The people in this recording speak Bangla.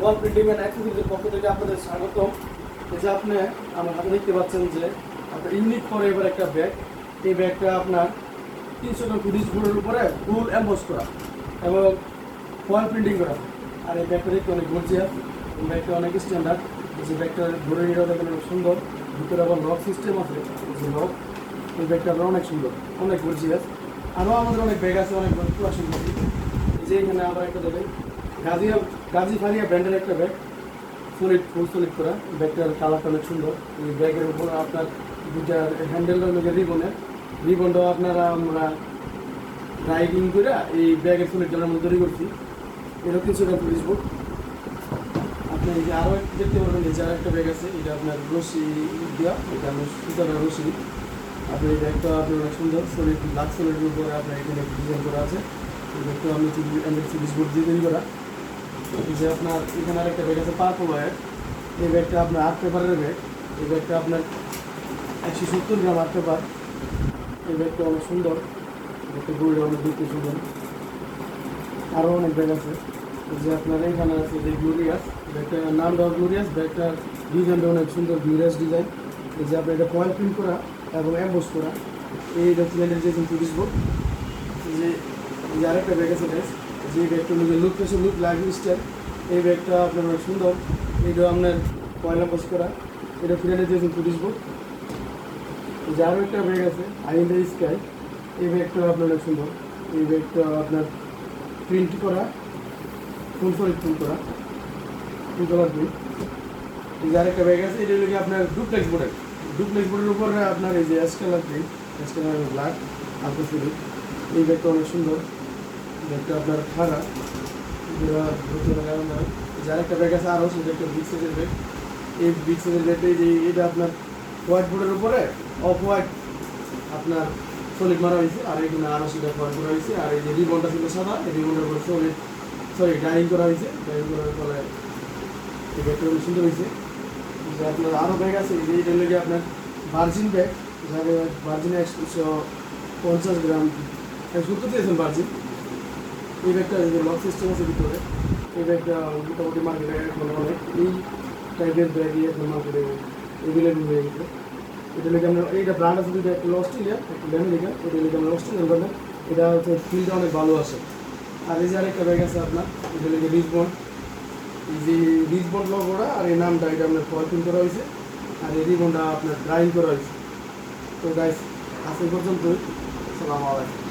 ওয়াল প্রিন্টিং এন্ড অ্যাক্সেসরিজের পক্ষ থেকে আপনাদের স্বাগতম। এই যে আপনি আমার হাতে দেখতে পাচ্ছেন যে আপনার ইউনিক ফর এভার একটা ব্যাগ। এই ব্যাগটা আপনার 300 গ্রাম ফুডিশ বোর্ডের উপরে ফুল এমবোস করা এবং ওয়াল প্রিন্টিং করা। আর এই ব্যাগটা দেখতে অনেক গর্জিয়াস, এই ব্যাগটা অনেক স্ট্যান্ডার্ড। যে ব্যাগটার ঘুরে নিয়েও দেখেন অনেক সুন্দর, ভিতরে আবার লক সিস্টেম আছে, যে লক। এই ব্যাগটা আপনার অনেক সুন্দর, অনেক গর্জিয়াস। আরও আমাদের অনেক ব্যাগ আছে, অনেক প্রোডাকশন করি। যে এখানে আবার একটা দেখেন গাজি ফারিয়া ব্র্যান্ডের একটা ব্যাগ, ফুল সলিড করা। ব্যাগটার কালারটা অনেক সুন্দর। এই ব্যাগের উপর আপনার দুটা হ্যান্ডেলটার মধ্যে রিবনটাও আপনারা আমরা রাইডিং করে এই ব্যাগের সলিডটার মধ্যে তৈরি করছি। এটা 300 গ্রাম পুলিশ বোর্ড। আপনি এই যে আরও দেখতে পারবেন, এই যে আর একটা ব্যাগ আছে, এটা আপনার রশি দেওয়া, এটা আপনার সুতার রশি। আপনার এই ব্যাগটা আপনার অনেক সুন্দর, সলিড ব্ল্যাক সলিডের উপরে আপনার এখানে ডিজাইন করা আছে। এই ব্যাগটা আপনি পুলিশ বোর্ড দিয়ে তৈরি করা। এই যে আপনার এখানে আরেকটা ব্যাগ আছে পার্পল ওয়ার। এই ব্যাগটা আপনার আর্ট পেপারের ব্যাগ। এই ব্যাগটা আপনার 170 গ্রাম আর্ট পেপার। এই ব্যাগটা অনেক সুন্দর, ব্যাগটা গুড়ি অনেক দেখতে সুন্দর। আরও অনেক ব্যাগ আছে। এই যে আপনার এখানে আছে যে গ্লোরিয়াস, ব্যাগটার নাম দেওয়া গ্লোরিয়াস। ব্যাগটার ডিজাইনটা অনেক সুন্দর, গ্লোরিয়াস ডিজাইন। এই যে আপনার এটা ফয়েল প্রিন্ট করা এবং এমবোস করা। এই ডকুমেন্টের যে পুলিশ বোর্ড। এই যে আরেকটা ব্যাগ আছে বেশ, যে ব্যাগটা নিজের লুক ফেসে লুক লাইফ স্টাইল। এই ব্যাগটা আপনার অনেক সুন্দর, এইটা আপনার পয়লা পোস করা। এটা ফিরে দিয়েছেন পুলিশ বোর্ড। এই যে আরও একটা ব্যাগ আছে আই ইন দ্য স্কাই। এই ব্যাগটা আপনার অনেক সুন্দর। এই ব্যাগটা আপনার প্রিন্ট করা, ফুল সলিড প্রিন্ট করা, ফুল কালার প্রিন্ট। এই যে আরেকটা ব্যাগ আছে, এটা হলো আপনার ডুপ্লেক্স বোর্ডের উপরে আপনার এই যে ash colour print, ash colour black ultra solid. এই ব্যাগটা অনেক সুন্দর, ব্যাগটা আপনার খারাপ যার একটা ব্যাগ আছে আরও, সেটা একটা বিগ সাইজের ব্যাগ। এই বিগ সাইজের ব্যাগটা যে এটা আপনার হোয়াইট বোর্ডের উপরে অফ হোয়াইট আপনার সলিড মারা হয়েছে, আর এখানে আরও সেটা হোয়াইট করা হয়েছে। আর এই যে রিবনটা ছিল সাদা, এই রিবনটার উপরে ডাইং করা হয়েছে। ডাইং করার ফলে এই ব্যাগটা অনেক সুন্দর হয়েছে। যে আপনার আরও ব্যাগ আছে, যে এটা লেগে আপনার ভার্জিন ব্যাগ, যাকে ভার্জিনে 150 গ্রাম 170 দিয়েছেন ভার্জিন। এই ব্যাগটা যে লক সিস্টেম আছে ভিতরে, এই ব্যাগটা মোটামুটি মার্কেটে এখন অনেক এই টাইপের ব্যাগই এখন মার্কেটে এভেলেবল হয়ে গেছে। এটা লেগে আমরা এইটা ব্র্যান্ড আছে দুটো, একটা অস্ট্রেলিয়া, একটা আমেরিকা। এটা লেগে আমরা অস্ট্রেলিয়ান ব্র্যান্ড। এটা হচ্ছে ফিল্ডটা অনেক ভালো আসে। আর এই যে আরেকটা ব্যাগ আছে আপনার, এটা লেগে রিসবন্ড। এই যে রিসবন্ড লগোটা আর এই নামটা, এটা আপনার ফলপিন করা হয়েছে। আর এই রিবনটা আপনার ড্রাইং করা হয়েছে। তো গাইস, আজ এই পর্যন্তই। আসসালামু আলাইকুম।